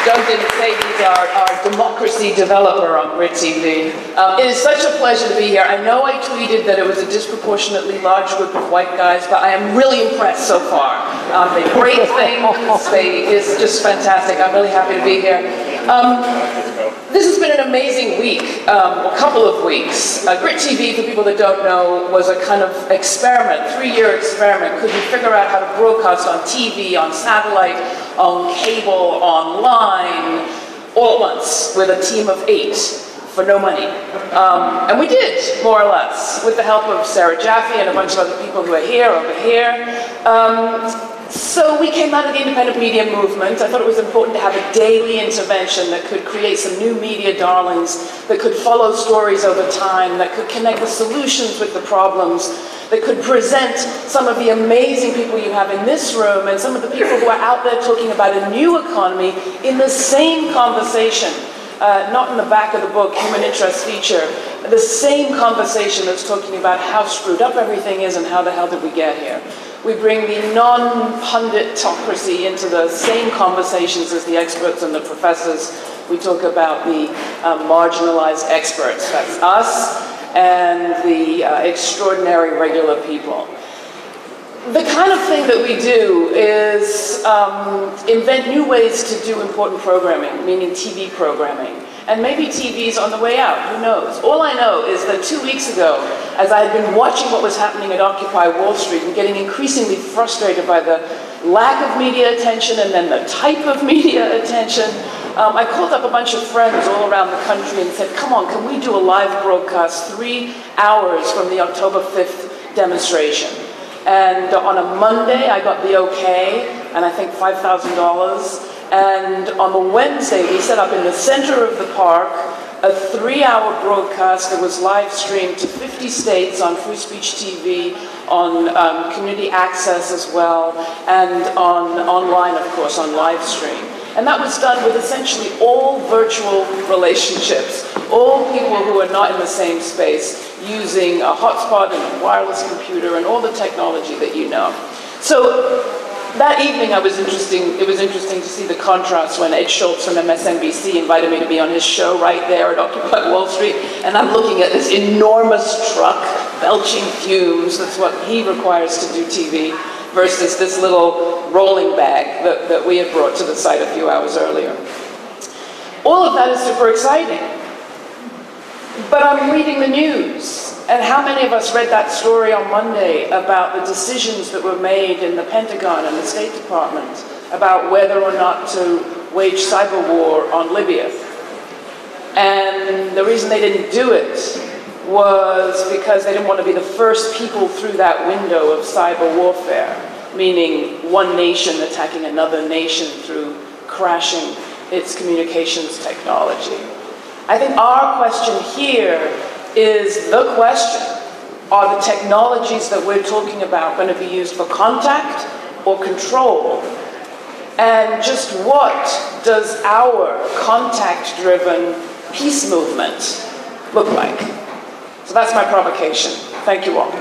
Doug didn't say he's our democracy developer on GRITtv. It is such a pleasure to be here. I know I tweeted that it was a disproportionately large group of white guys, but I am really impressed so far. They rate things. It's just fantastic. I'm really happy to be here. This has been an amazing week, a couple of weeks. GRITtv, for people that don't know, was a kind of experiment, 3-year experiment. Could we figure out how to broadcast on TV, on satellite, on cable, online, all at once, with a team of 8 for no money? And we did, more or less, with the help of Sarah Jaffe and a bunch of other people who are here, over here. So we came out of the independent media movement. I thought it was important to have a daily intervention that could create some new media darlings, that could follow stories over time, that could connect the solutions with the problems, that could present some of the amazing people you have in this room and some of the people who are out there talking about a new economy in the same conversation. Not in the back of the book, human interest feature, the same conversation that's talking about how screwed up everything is and how the hell did we get here. We bring the non-punditocracy into the same conversations as the experts and the professors. We talk about the marginalized experts, that's us, and the extraordinary regular people. The kind of thing that we do is invent new ways to do important programming, meaning TV programming. And maybe TV's on the way out, who knows? All I know is that 2 weeks ago, as I had been watching what was happening at Occupy Wall Street and getting increasingly frustrated by the lack of media attention and then the type of media attention, I called up a bunch of friends all around the country and said, come on, can we do a live broadcast 3 hours from the October 5th demonstration? And on a Monday, I got the okay, and I think $5,000. And on the Wednesday, we set up in the center of the park a 3-hour broadcast that was live streamed to 50 states on Free Speech TV, on community access as well, and online, of course, on live stream. And that was done with essentially all virtual relationships, all people who are not in the same space, using a hotspot and a wireless computer and all the technology that you know. So that evening it was interesting to see the contrast when Ed Schultz from MSNBC invited me to be on his show right there at Occupy Wall Street, and I'm looking at this enormous truck belching fumes, that's what he requires to do TV, versus this little rolling bag that we had brought to the site a few hours earlier. All of that is super exciting. But I'm reading the news, and how many of us read that story on Monday about the decisions that were made in the Pentagon and the State Department about whether or not to wage cyber war on Libya? And the reason they didn't do it was because they didn't want to be the first people through that window of cyber warfare, meaning one nation attacking another nation through crashing its communications technology. I think our question here is the question, are the technologies that we're talking about going to be used for contact or control? And just what does our contact-driven peace movement look like? So that's my provocation. Thank you all.